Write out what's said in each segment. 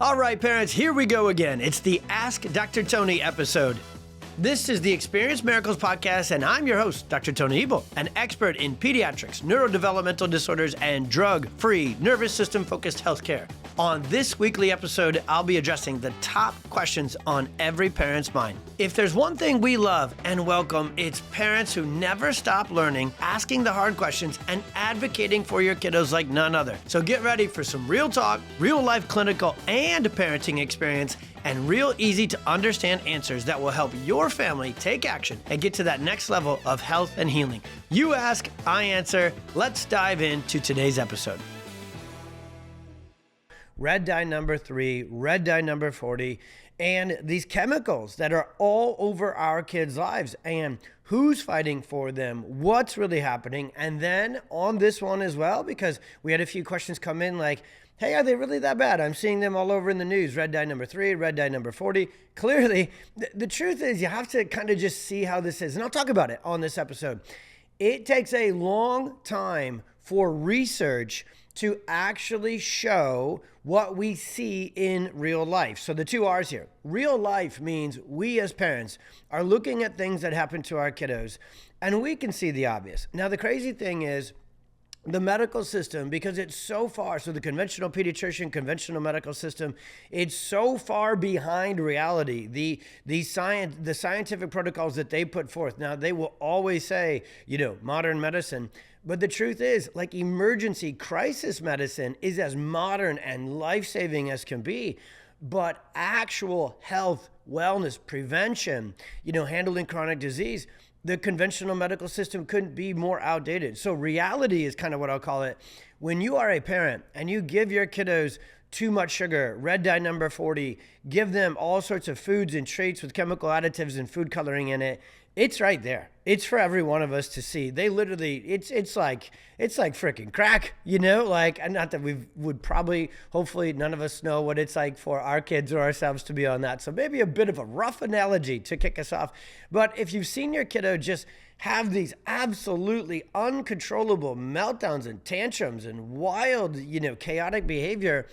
All right, parents, here we go again. It's the Ask Dr. Tony episode. This is the Experience Miracles podcast, and I'm your host, Dr. Tony Ebel, an expert in pediatrics, neurodevelopmental disorders, and drug-free, nervous system-focused healthcare. On this weekly episode, I'll be addressing the top questions on every parent's mind. If there's one thing we love and welcome, it's parents who never stop learning, asking the hard questions, and advocating for your kiddos like none other. So get ready for some real talk, real-life clinical and parenting experience, and real easy to understand answers that will help your family take action and get to that next level of health and healing. You ask, I answer. Let's dive into today's episode. Red dye number 3, red dye number 40, and these chemicals that are all over our kids' lives, and who's fighting for them, what's really happening, and then on this one as well, because we had a few questions come in like, hey, are they really that bad? I'm seeing them all over in the news. Red dye number 3, red dye number 40. Clearly, the truth is you have to kind of just see how this is. And I'll talk about it on this episode. It takes a long time for research to actually show what we see in real life. So the two R's here. Real life means we as parents are looking at things that happen to our kiddos, and we can see the obvious. Now, the crazy thing is, the medical system, because it's so far, so the conventional pediatrician, conventional medical system, it's so far behind reality. The scientific protocols that they put forth. Now, they will always say, modern medicine. But the truth is, like emergency crisis medicine is as modern and life-saving as can be. But actual health, wellness, prevention, handling chronic disease, the conventional medical system couldn't be more outdated. So reality is kind of what I'll call it. When you are a parent and you give your kiddos too much sugar, red dye number 40, give them all sorts of foods and treats with chemical additives and food coloring in it, it's right there. It's for every one of us to see. They literally, it's like freaking crack, and not that we would probably, hopefully none of us know what it's like for our kids or ourselves to be on that. So maybe a bit of a rough analogy to kick us off. But if you've seen your kiddo just have these absolutely uncontrollable meltdowns and tantrums and wild, chaotic behavior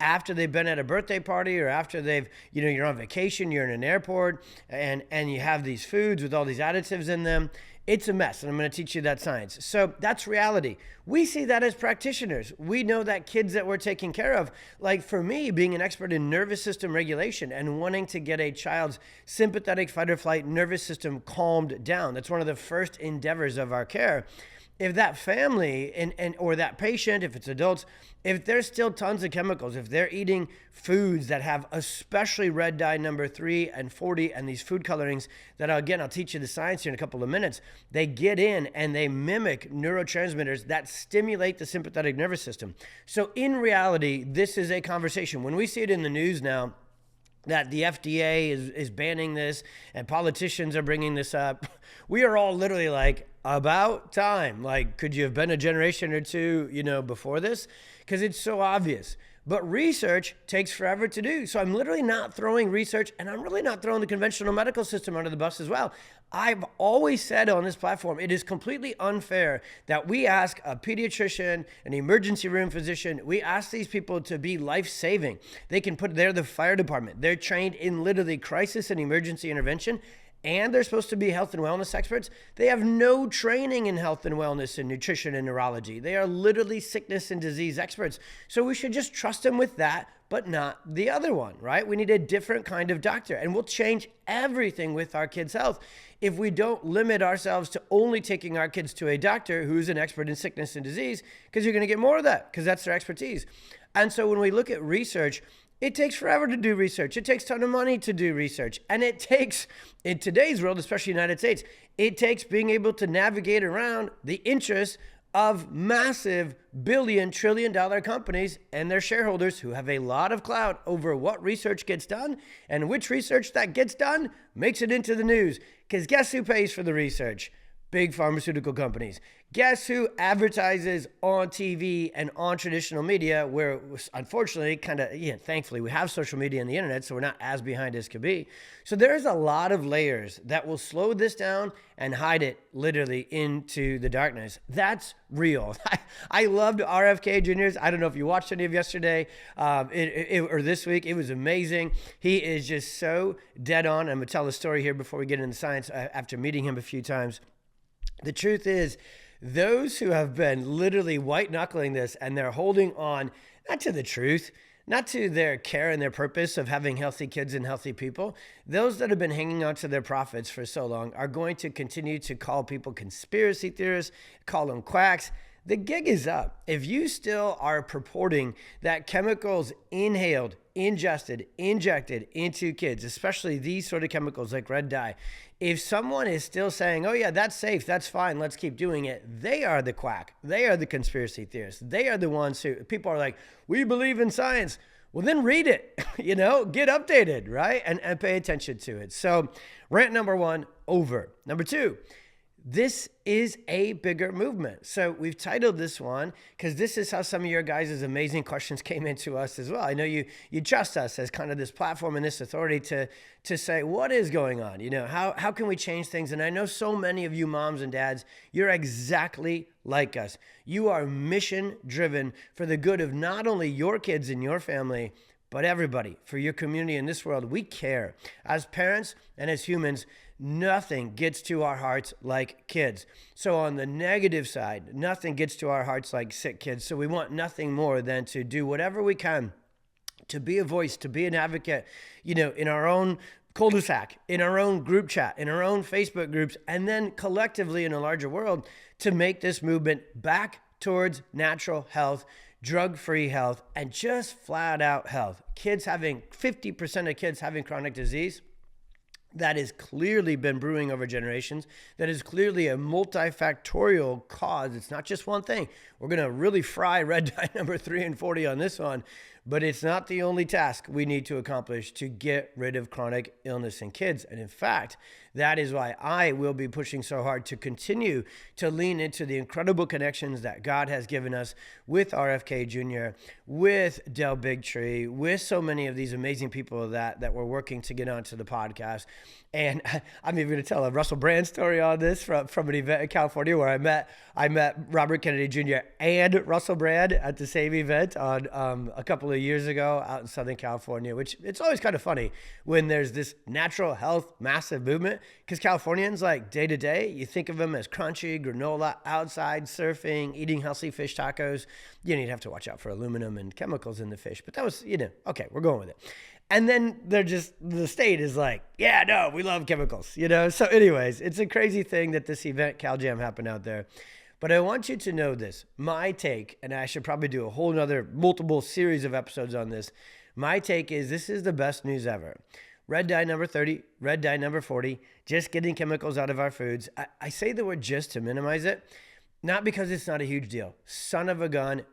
after they've been at a birthday party or after they've, you're on vacation, you're in an airport, and you have these foods with all these additives in them, it's a mess, and I'm going to teach you that science. So that's reality. We see that as practitioners. We know that kids that we're taking care of, like for me, being an expert in nervous system regulation and wanting to get a child's sympathetic fight or flight nervous system calmed down. That's one of the first endeavors of our care. If that family or that patient, if it's adults, if there's still tons of chemicals, if they're eating foods that have especially red dye number 3 and 40 and these food colorings that, again, I'll teach you the science here in a couple of minutes, they get in and they mimic neurotransmitters that stimulate the sympathetic nervous system. So in reality, this is a conversation. When we see it in the news now, that the FDA is banning this and politicians are bringing this up, we are all literally like, about time. Like, could you have been a generation or two, before this? Because it's so obvious. But research takes forever to do. So I'm literally not throwing research, and I'm really not throwing the conventional medical system under the bus as well. I've always said on this platform, it is completely unfair that we ask a pediatrician, an emergency room physician, we ask these people to be life-saving. They're the fire department. They're trained in literally crisis and emergency intervention, and they're supposed to be health and wellness experts. They have no training in health and wellness and nutrition and neurology. They are literally sickness and disease experts. So we should just trust them with that, but not the other one, right? We need a different kind of doctor, and we'll change everything with our kids' health if we don't limit ourselves to only taking our kids to a doctor who's an expert in sickness and disease, because you're going to get more of that because that's their expertise. And so when we look at research, it takes forever to do research. It takes a ton of money to do research. And it takes, in today's world, especially the United States, it takes being able to navigate around the interests of massive billion-trillion-dollar companies and their shareholders who have a lot of clout over what research gets done, and which research that gets done makes it into the news. Because guess who pays for the research? Big pharmaceutical companies. Guess who advertises on TV and on traditional media, where unfortunately, thankfully, we have social media and the internet, so we're not as behind as could be. So there's a lot of layers that will slow this down and hide it literally into the darkness. That's real. I loved RFK Jr.'s. I don't know if you watched any of yesterday or this week. It was amazing. He is just so dead on. I'm going to tell the story here before we get into science after meeting him a few times. The truth is, those who have been literally white knuckling this and they're holding on, not to the truth, not to their care and their purpose of having healthy kids and healthy people, those that have been hanging on to their profits for so long are going to continue to call people conspiracy theorists, call them quacks. The gig is up. If you still are purporting that chemicals inhaled, ingested, injected into kids, especially these sort of chemicals like red dye, if someone is still saying, oh yeah, that's safe, that's fine, let's keep doing it, they are the quack. They are the conspiracy theorists. They are the ones who, people are like, we believe in science. Well, then read it, get updated, right? And pay attention to it. So rant number one, over. Number two, this is a bigger movement. So we've titled this one because this is how some of your guys' amazing questions came into us as well. I know you trust us as kind of this platform and this authority to say, what is going on? How can we change things? And I know so many of you moms and dads, you're exactly like us. You are mission driven for the good of not only your kids and your family, but everybody, for your community in this world. We care. As parents and as humans, nothing gets to our hearts like kids. So on the negative side, nothing gets to our hearts like sick kids. So we want nothing more than to do whatever we can to be a voice, to be an advocate, in our own cul-de-sac, in our own group chat, in our own Facebook groups, and then collectively in a larger world to make this movement back towards natural health, drug-free health, and just flat out health. 50% of kids having chronic disease, that has clearly been brewing over generations. That is clearly a multifactorial cause. It's not just one thing. We're going to really fry red dye number 3 and 40 on this one, but it's not the only task we need to accomplish to get rid of chronic illness in kids. And in fact, that is why I will be pushing so hard to continue to lean into the incredible connections that God has given us with RFK Jr., with Del Bigtree, with so many of these amazing people that we're working to get onto the podcast. And I'm even going to tell a Russell Brand story on this from an event in California where I met Robert Kennedy Jr. and Russell Brand at the same event on a couple of years ago out in Southern California, which it's always kind of funny when there's this natural health massive movement, because Californians, like day to day, you think of them as crunchy, granola, outside, surfing, eating healthy fish tacos. You'd have to watch out for aluminum and chemicals in the fish, but that was, okay, we're going with it. And then the state is like, yeah, no, we love chemicals, So anyways, it's a crazy thing that this event, Cal Jam, happened out there. But I want you to know this. My take, and I should probably do a whole nother multiple series of episodes on this. My take is this is the best news ever. Red dye number 30, red dye number 40, just getting chemicals out of our foods. I say the word just to minimize it. Not because it's not a huge deal. Son of a gun,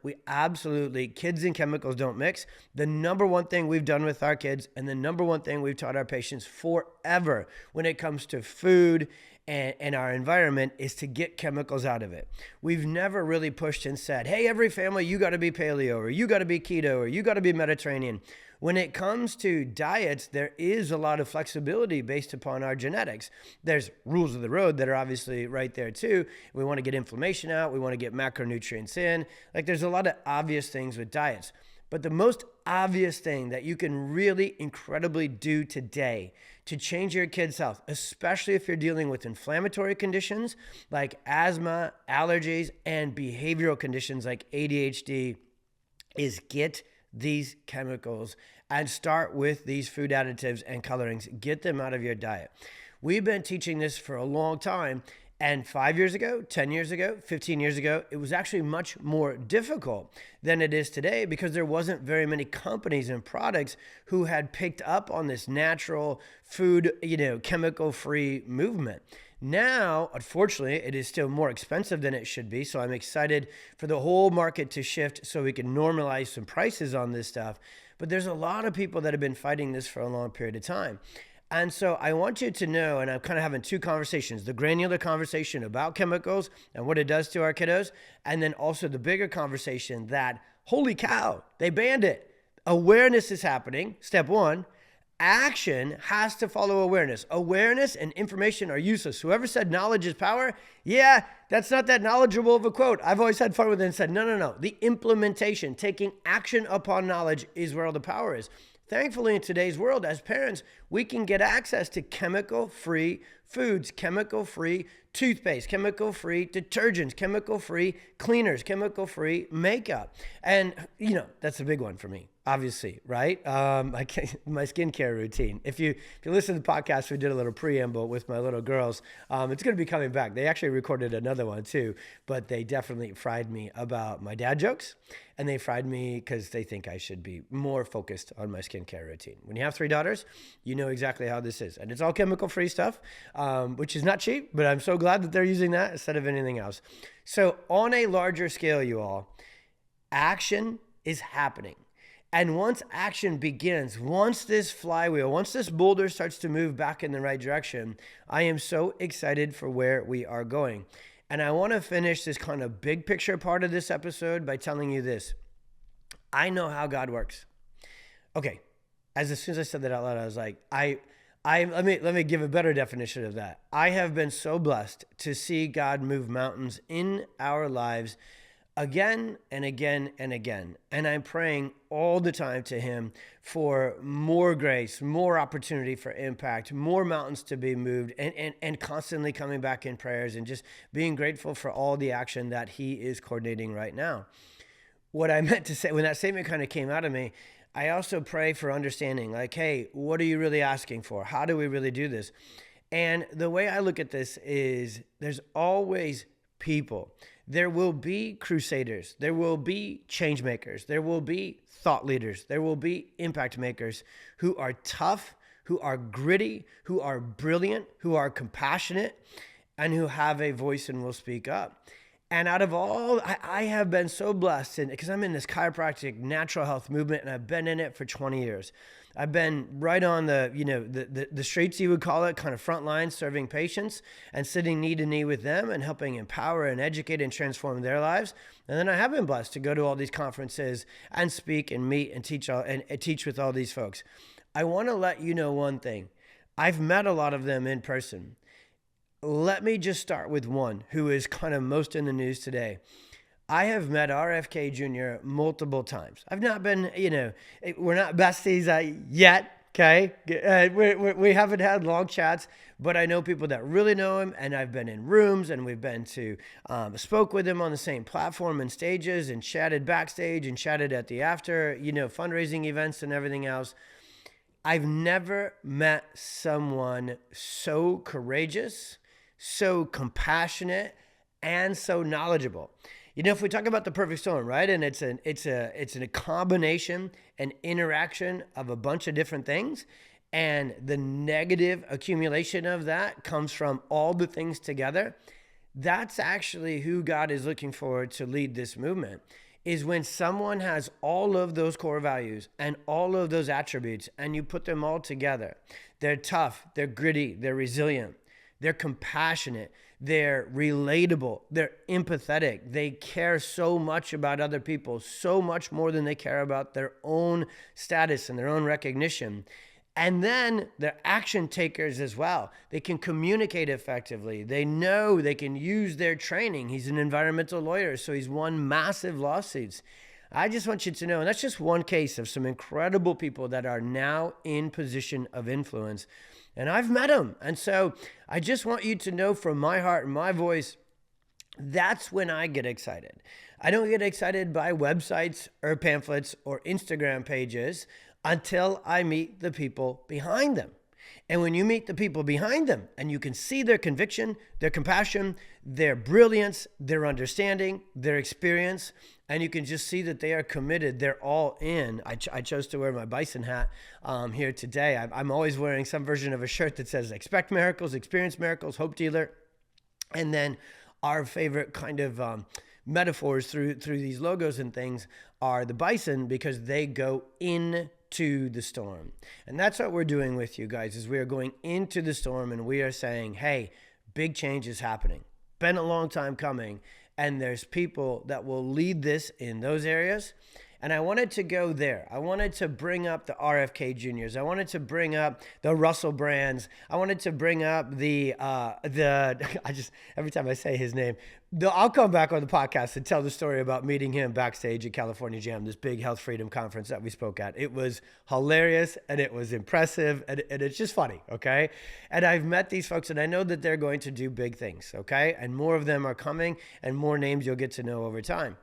kids and chemicals don't mix. The number one thing we've done with our kids and the number one thing we've taught our patients forever when it comes to food and our environment is to get chemicals out of it. We've never really pushed and said, hey, every family, you got to be paleo or you got to be keto or you got to be Mediterranean. When it comes to diets, there is a lot of flexibility based upon our genetics. There's rules of the road that are obviously right there too. We want to get inflammation out. We want to get macronutrients in. There's a lot of obvious things with diets. But the most obvious thing that you can really incredibly do today to change your kid's health, especially if you're dealing with inflammatory conditions like asthma, allergies, and behavioral conditions like ADHD, is get these chemicals and start with these food additives and colorings. Get them out of your diet. We've been teaching this for a long time. And 5 years ago, 10 years ago, 15 years ago, it was actually much more difficult than it is today because there wasn't very many companies and products who had picked up on this natural food, chemical-free movement. Now, unfortunately, it is still more expensive than it should be. So I'm excited for the whole market to shift so we can normalize some prices on this stuff. But there's a lot of people that have been fighting this for a long period of time. And so I want you to know, and I'm kind of having two conversations, the granular conversation about chemicals and what it does to our kiddos, and then also the bigger conversation that, holy cow, they banned it. Awareness is happening, step one. Action has to follow awareness. Awareness and information are useless. Whoever said knowledge is power, yeah, that's not that knowledgeable of a quote. I've always had fun with it and said, no. The implementation, taking action upon knowledge is where all the power is. Thankfully, in today's world, as parents, we can get access to chemical-free foods, chemical-free toothpaste, chemical-free detergents, chemical-free cleaners, chemical-free makeup. And, that's a big one for me, obviously, right? My skincare routine. If you listen to the podcast, we did a little preamble with my little girls. It's going to be coming back. They actually recorded another one too, but they definitely fried me about my dad jokes. And they fried me because they think I should be more focused on my skincare routine. When you have 3 daughters, you know exactly how this is. And it's all chemical-free stuff, which is not cheap, but I'm so glad that they're using that instead of anything else. So on a larger scale, you all, action is happening. And once action begins, once this flywheel, once this boulder starts to move back in the right direction, I am so excited for where we are going. And I want to finish this kind of big picture part of this episode by telling you this. I know how God works. Okay, as soon as I said that out loud, I was like, let me give a better definition of that. I have been so blessed to see God move mountains in our lives again and again and again. And I'm praying all the time to him for more grace, more opportunity for impact, more mountains to be moved, and constantly coming back in prayers and just being grateful for all the action that he is coordinating right now. What I meant to say, when that statement kind of came out of me, I also pray for understanding, like, hey, what are you really asking for? How do we really do this? And the way I look at this is there's always people. There will be crusaders. There will be change makers. There will be thought leaders. There will be impact makers who are tough, who are gritty, who are brilliant, who are compassionate, and who have a voice and will speak up. And out of all, I have been so blessed because I'm in this chiropractic natural health movement, and I've been in it for 20 years. I've been right on the streets, you would call it, kind of front lines, serving patients and sitting knee to knee with them and helping empower and educate and transform their lives. And then I have been blessed to go to all these conferences and speak and meet and teach with all these folks. I want to let you know one thing. I've met a lot of them in person. Let me just start with one who is kind of most in the news today. I have met RFK Jr. multiple times. I've not been, we're not besties yet, okay? We haven't had long chats, but I know people that really know him, and I've been in rooms, and we've been to, spoke with him on the same platform and stages, and chatted backstage, and chatted at the after, fundraising events and everything else. I've never met someone so courageous, so compassionate, and so knowledgeable. If we talk about the perfect storm, right? And it's a combination, an interaction of a bunch of different things. And the negative accumulation of that comes from all the things together. That's actually who God is looking for to lead this movement, is when someone has all of those core values and all of those attributes, and you put them all together. They're tough, they're gritty, they're resilient. They're compassionate, they're relatable, they're empathetic. They care so much about other people, so much more than they care about their own status and their own recognition. And then they're action takers as well. They can communicate effectively. They know they can use their training. He's an environmental lawyer, so he's won massive lawsuits. I just want you to know, and that's just one case of some incredible people that are now in position of influence. And I've met them. And so I just want you to know from my heart and my voice, that's when I get excited. I don't get excited by websites or pamphlets or Instagram pages until I meet the people behind them. And when you meet the people behind them and you can see their conviction, their compassion, their brilliance, their understanding, their experience, and you can just see that they are committed, they're all in. I chose to wear my bison hat here today. I'm always wearing some version of a shirt that says expect miracles, experience miracles, hope dealer. And then our favorite kind of metaphors through these logos and things are the bison, because they go into to the storm. And that's what we're doing with you guys, is we are going into the storm and we are saying, hey, big change is happening. Been a long time coming, and there's people that will lead this in those areas. And I wanted to go there. I wanted to bring up the RFK Juniors. I wanted to bring up the Russell Brands. I wanted to bring up every time I say his name, I'll come back on the podcast and tell the story about meeting him backstage at California Jam, this big health freedom conference that we spoke at. It was hilarious and it was impressive and it's just funny, okay? And I've met these folks and I know that they're going to do big things, okay? And more of them are coming and more names you'll get to know over time.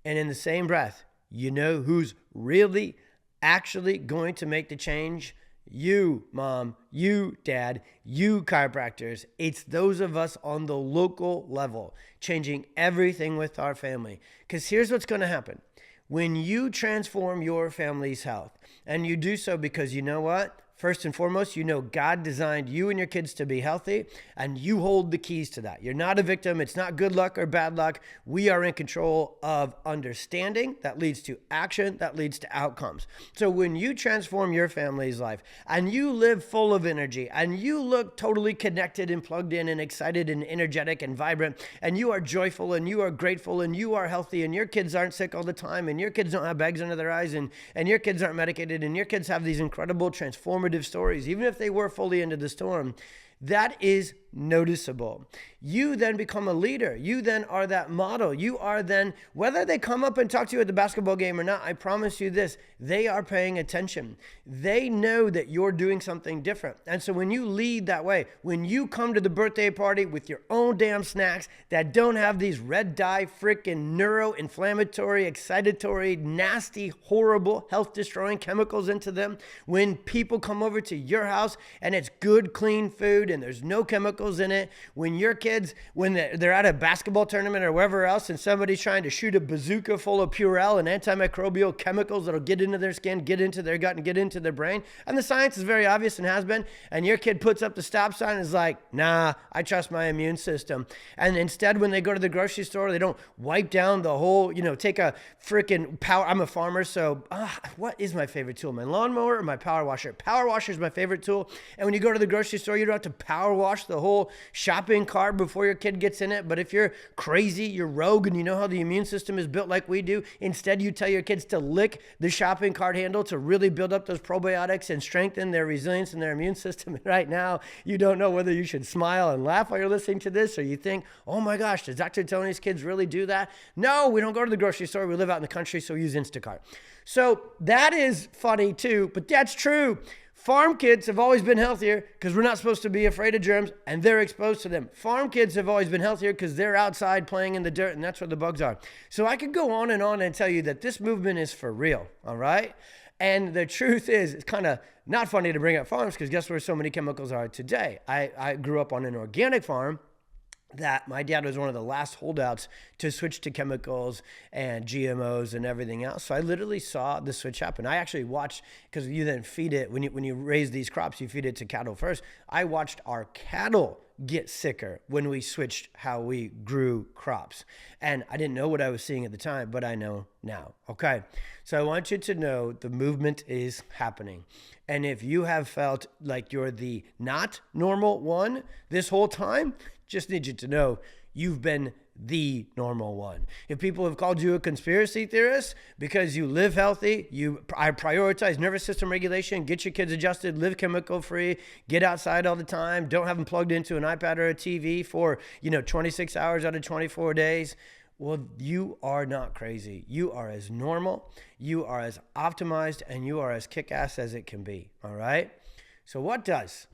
And in the same breath, you know who's really actually going to make the change? You, mom, you, dad, you, chiropractors. It's those of us on the local level, changing everything with our family. Because here's what's going to happen. When you transform your family's health, and you do so because you know what? First and foremost, you know God designed you and your kids to be healthy, and you hold the keys to that. You're not a victim. It's not good luck or bad luck. We are in control of understanding that leads to action, that leads to outcomes. So when you transform your family's life and you live full of energy and you look totally connected and plugged in and excited and energetic and vibrant, and you are joyful and you are grateful and you are healthy and your kids aren't sick all the time and your kids don't have bags under their eyes and your kids aren't medicated and your kids have these incredible transformative stories, even if they were fully into the storm, that is noticeable. You then become a leader. You then are that model. You are then, whether they come up and talk to you at the basketball game or not, I promise you this, they are paying attention. They know that you're doing something different. And so when you lead that way, when you come to the birthday party with your own damn snacks that don't have these red dye, freaking neuroinflammatory, excitatory, nasty, horrible, health-destroying chemicals into them, when people come over to your house and it's good, clean food and there's no chemicals in it, when your kids, when they're at a basketball tournament or wherever else and somebody's trying to shoot a bazooka full of Purell and antimicrobial chemicals that'll get into their skin, get into their gut, and get into their brain, and the science is very obvious and has been, and your kid puts up the stop sign and is like, nah, I trust my immune system. And instead, when they go to the grocery store, they don't wipe down the whole, take a freaking power. I'm a farmer, so what is my favorite tool? My lawnmower or my power washer? Power washer is my favorite tool. And when you go to the grocery store, you don't have to power wash the whole shopping cart before your kid gets in it. But if you're crazy, you're rogue, and you know how the immune system is built like we do, instead you tell your kids to lick the shopping cart handle to really build up those probiotics and strengthen their resilience and their immune system. And right now, you don't know whether you should smile and laugh while you're listening to this, or you think, oh my gosh, does Dr. Tony's kids really do that? No, we don't go to the grocery store. We live out in the country, so we use Instacart. So that is funny too, but that's true. Farm kids have always been healthier because we're not supposed to be afraid of germs and they're exposed to them. Farm kids have always been healthier because they're outside playing in the dirt and that's where the bugs are. So I could go on and tell you that this movement is for real, all right? And the truth is, it's kind of not funny to bring up farms because guess where so many chemicals are today? I grew up on an organic farm that my dad was one of the last holdouts to switch to chemicals and GMOs and everything else. So I literally saw the switch happen. I actually watched, because you then feed it, when you raise these crops, you feed it to cattle first. I watched our cattle get sicker when we switched how we grew crops. And I didn't know what I was seeing at the time, but I know now. Okay. So I want you to know the movement is happening. And if you have felt like you're the not normal one this whole time, just need you to know you've been the normal one. If people have called you a conspiracy theorist because you live healthy, I prioritize nervous system regulation, get your kids adjusted, live chemical free, get outside all the time, don't have them plugged into an iPad or a TV for 26 hours out of 24 days. Well, you are not crazy. You are as normal, you are as optimized, and you are as kick-ass as it can be, all right? So what does?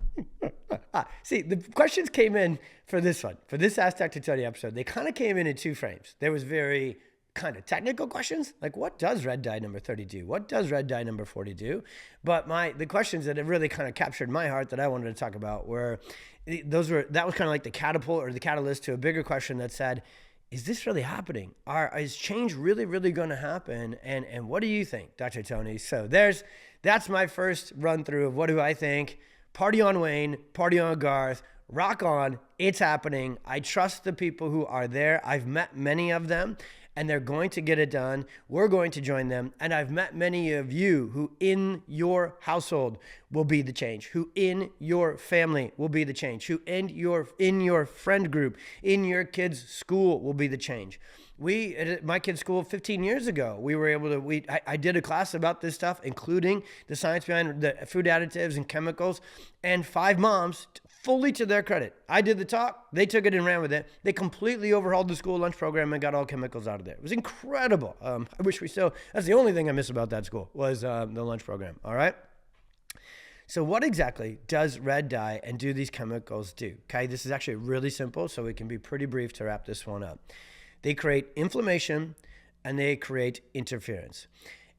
See, the questions came in for this one, for this Ask Dr. Tony episode. They kind of came in two frames. There was very kind of technical questions, like what does red dye number 30 do? What does red dye number 40 do? But the questions that have really kind of captured my heart that I wanted to talk about that was kind of like the catapult or the catalyst to a bigger question that said, is this really happening? Is change really, really going to happen? And what do you think, Dr. Tony? So that's my first run through of what do I think. Party on Wayne, party on Garth, rock on, it's happening. I trust the people who are there. I've met many of them, and they're going to get it done. We're going to join them. And I've met many of you who in your household will be the change, who in your family will be the change, who in your friend group, in your kids' school will be the change. At my kids' school 15 years ago, we were able to, I did a class about this stuff, including the science behind the food additives and chemicals, and 5 moms, fully to their credit. I did the talk, they took it and ran with it. They completely overhauled the school lunch program and got all chemicals out of there. It was incredible. I wish that's the only thing I miss about that school was the lunch program, all right? So what exactly does red dye and do these chemicals do? Okay, this is actually really simple, so it can be pretty brief to wrap this one up. They create inflammation and they create interference.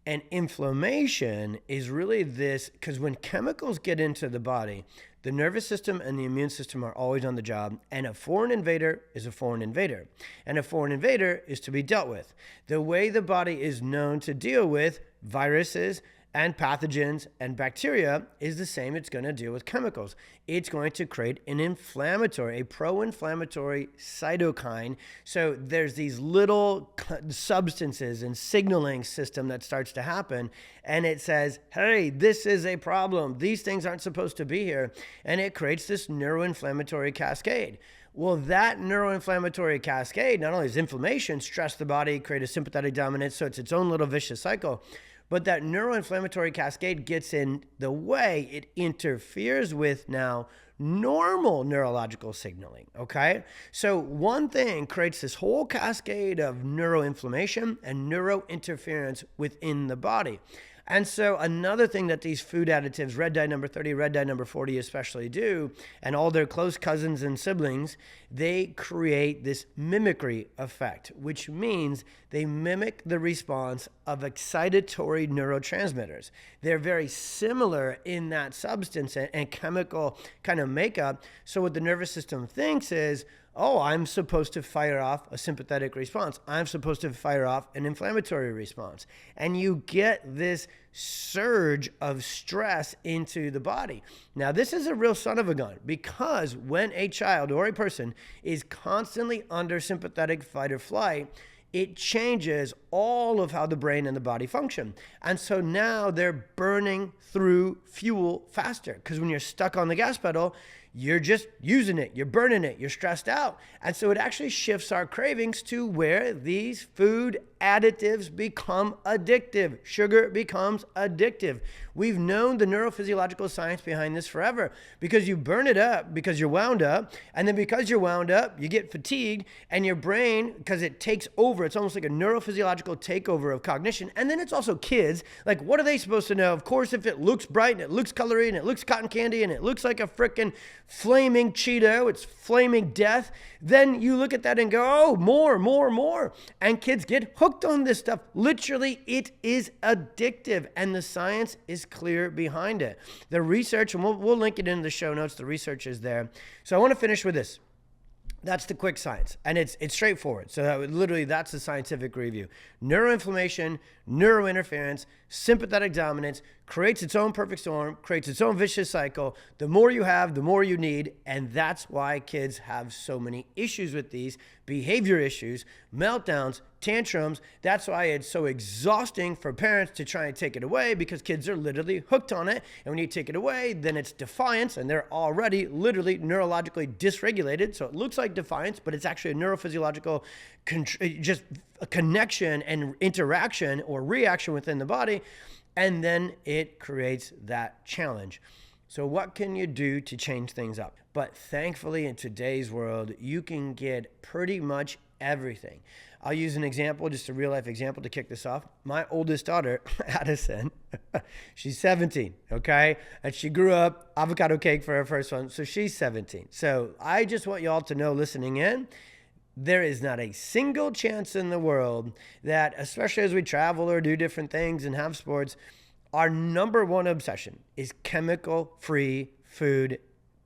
And inflammation is really this, because when chemicals get into the body, the nervous system and the immune system are always on the job, and a foreign invader is a foreign invader. And a foreign invader is to be dealt with. The way the body is known to deal with viruses and pathogens and bacteria is the same it's going to deal with chemicals. It's going to create a pro-inflammatory cytokine. So there's these little substances and signaling system that starts to happen, and it says, hey, this is a problem. These things aren't supposed to be here. And it creates this neuroinflammatory cascade. Well, that neuroinflammatory cascade not only is inflammation, stress the body, create a sympathetic dominance, so it's its own little vicious cycle. But that neuroinflammatory cascade gets in the way. It interferes with now normal neurological signaling, okay? So one thing creates this whole cascade of neuroinflammation and neurointerference within the body. And so another thing that these food additives, red dye number 30, red dye number 40 especially do, and all their close cousins and siblings, they create this mimicry effect, which means they mimic the response of excitatory neurotransmitters. They're very similar in that substance and chemical kind of makeup. So what the nervous system thinks is, oh, I'm supposed to fire off a sympathetic response. I'm supposed to fire off an inflammatory response. And you get this surge of stress into the body. Now, this is a real son of a gun, because when a child or a person is constantly under sympathetic fight or flight, it changes all of how the brain and the body function. And so now they're burning through fuel faster, because when you're stuck on the gas pedal, you're just using it, you're burning it, you're stressed out. And so it actually shifts our cravings to where these food additives become addictive. Sugar becomes addictive. We've known the neurophysiological science behind this forever, because you burn it up because you're wound up, and then because you're wound up, you get fatigued, and your brain, because it takes over, it's almost like a neurophysiological takeover of cognition. And then it's also kids. Like, what are they supposed to know? Of course, if it looks bright and it looks colory and it looks cotton candy and it looks like a frickin' flaming Cheeto, it's flaming death, then you look at that and go, oh, more. And kids get hooked on this stuff. Literally, it is addictive, and the science is clear behind it. The research, and we'll link it in the show notes, the research is there. So I want to finish with this. That's the quick science, and it's straightforward. So that's the scientific review. Neuroinflammation, neurointerference, sympathetic dominance creates its own perfect storm, creates its own vicious cycle. The more you have, the more you need, and that's why kids have so many issues with these behavior issues, meltdowns, tantrums. That's why it's so exhausting for parents to try and take it away, because kids are literally hooked on it. And when you take it away, then it's defiance, and they're already literally neurologically dysregulated. So it looks like defiance, but it's actually a neurophysiological just a connection and interaction or reaction within the body. And then it creates that challenge. So what can you do to change things up? But thankfully, in today's world, you can get pretty much everything. I'll use an example, just a real life example to kick this off. My oldest daughter, Addison, she's 17, okay? And she grew up avocado cake for her first one, so she's 17. So I just want y'all to know, listening in, there is not a single chance in the world that, especially as we travel or do different things and have sports, our number one obsession is chemical-free food,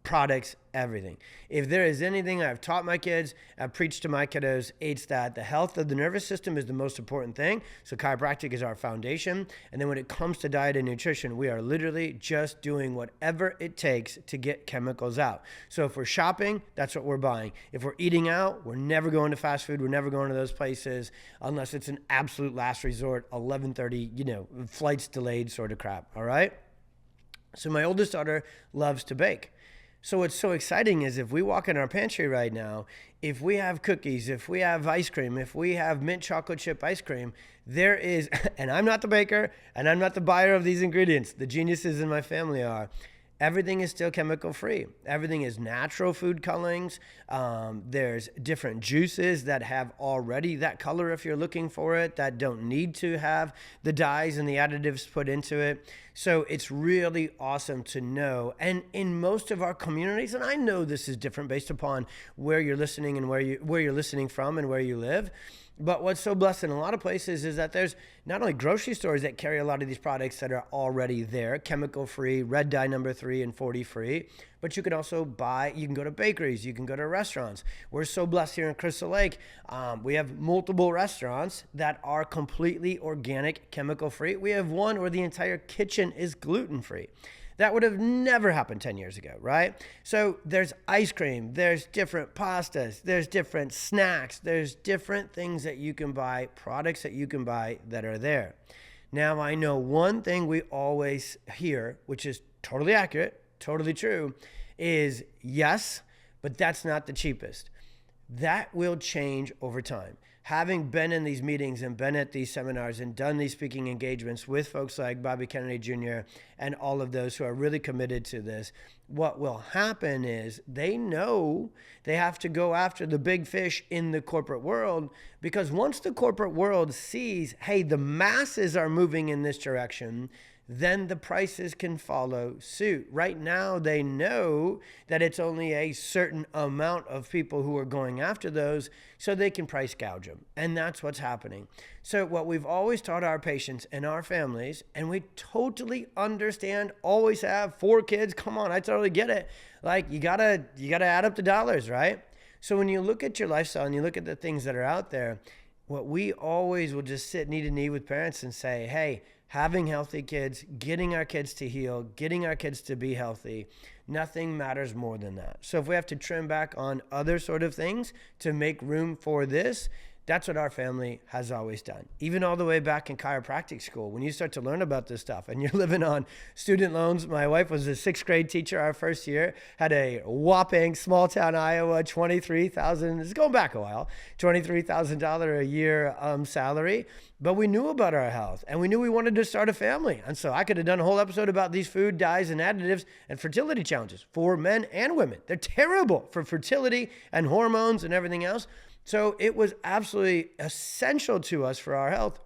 products, everything. If there is anything I've taught my kids, I've preached to my kiddos, it's that the health of the nervous system is the most important thing. So chiropractic is our foundation. And then when it comes to diet and nutrition, we are literally just doing whatever it takes to get chemicals out. So if we're shopping, that's what we're buying. If we're eating out, we're never going to fast food. We're never going to those places unless it's an absolute last resort, 11:30, flights delayed sort of crap. All right. So my oldest daughter loves to bake. So what's so exciting is if we walk in our pantry right now, if we have cookies, if we have ice cream, if we have mint chocolate chip ice cream, there is, and I'm not the baker and I'm not the buyer of these ingredients, the geniuses in my family are, everything is still chemical free. Everything is natural food colorings. There's different juices that have already that color if you're looking for it, that don't need to have the dyes and the additives put into it. So it's really awesome to know. And in most of our communities, and I know this is different based upon where you're listening and where you're listening from and where you live, but what's so blessed in a lot of places is that there's not only grocery stores that carry a lot of these products that are already there, chemical free, red dye number 3 and 40 free, but you can also you can go to bakeries, you can go to restaurants. We're so blessed here in Crystal Lake. We have multiple restaurants that are completely organic, chemical free. We have one where the entire kitchen is gluten free. That would have never happened 10 years ago, right? So there's ice cream, there's different pastas, there's different snacks, there's different things that you can buy, products that you can buy that are there. Now, I know one thing we always hear, which is totally accurate, totally true, is yes, but that's not the cheapest. That will change over time. Having been in these meetings and been at these seminars and done these speaking engagements with folks like Bobby Kennedy Jr. and all of those who are really committed to this, what will happen is they know they have to go after the big fish in the corporate world, because once the corporate world sees, hey, the masses are moving in this direction, then the prices can follow suit. Right now, they know that it's only a certain amount of people who are going after those, so they can price gouge them. And that's what's happening. So what we've always taught our patients and our families, and we totally understand, always have 4 kids. Come on, I totally get it. Like, you gotta add up the dollars, right? So when you look at your lifestyle and you look at the things that are out there, what we always will just sit knee to knee with parents and say, hey, having healthy kids, getting our kids to heal, getting our kids to be healthy, nothing matters more than that. So if we have to trim back on other sort of things to make room for this, that's what our family has always done. Even all the way back in chiropractic school, when you start to learn about this stuff and you're living on student loans. My wife was a 6th grade teacher our first year, had a whopping small town Iowa, $23,000, it's going back a while, $23,000 a year salary. But we knew about our health and we knew we wanted to start a family. And so I could have done a whole episode about these food, dyes, and additives and fertility challenges for men and women. They're terrible for fertility and hormones and everything else. So it was absolutely essential to us for our health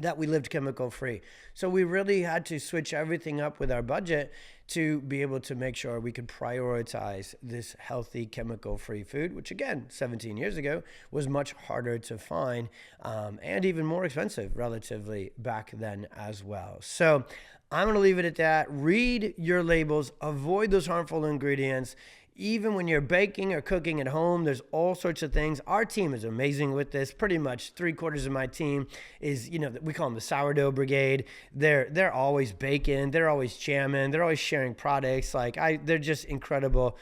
that we lived chemical free. So we really had to switch everything up with our budget to be able to make sure we could prioritize this healthy chemical free food, which again, 17 years ago was much harder to find and even more expensive relatively back then as well. So I'm going to leave it at that. Read your labels, avoid those harmful ingredients. Even when you're baking or cooking at home, there's all sorts of things. Our team is amazing with this. Pretty much 3/4 of my team is, we call them the sourdough brigade. They're always baking. They're always jamming. They're always sharing products. They're just incredible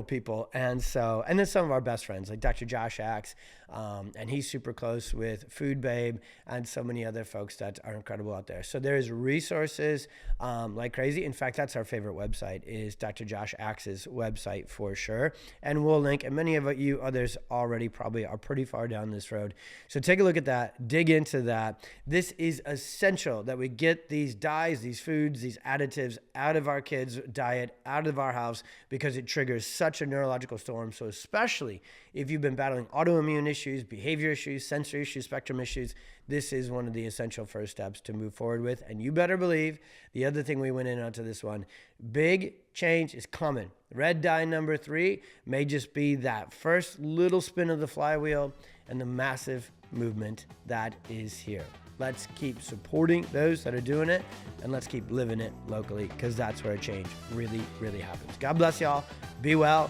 people. And then some of our best friends, like Dr. Josh Axe, and he's super close with Food Babe and so many other folks that are incredible out there. So there's resources like crazy. In fact, that's our favorite website, is Dr. Josh Axe's website for sure. And we'll link, and many of you others already probably are pretty far down this road. So take a look at that, dig into that. This is essential that we get these dyes, these foods, these additives out of our kids' diet, out of our house, because it triggers such a neurological storm. So especially if you've been battling autoimmune issues, behavior issues, sensory issues, spectrum issues, this is one of the essential first steps to move forward with. And you better believe the other thing we went in onto this one, big change is coming. Red dye number 3 may just be that first little spin of the flywheel and the massive movement that is here. Let's keep supporting those that are doing it, and let's keep living it locally, because that's where change really, really happens. God bless y'all. Be well,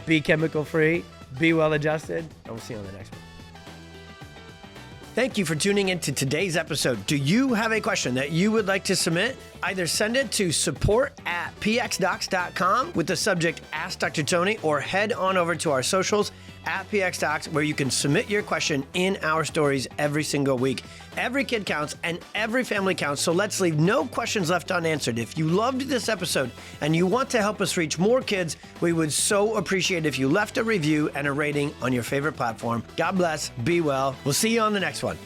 be chemical free, be well adjusted, and we'll see you on the next one. Thank you for tuning in to today's episode. Do you have a question that you would like to submit? Either send it to support@pxdocs.com with the subject Ask Dr. Tony, or head on over to our socials @pxdocs, where you can submit your question in our stories every single week. Every kid counts and every family counts, so let's leave no questions left unanswered. If you loved this episode and you want to help us reach more kids, we would so appreciate if you left a review and a rating on your favorite platform. God bless, be well. We'll see you on the next one.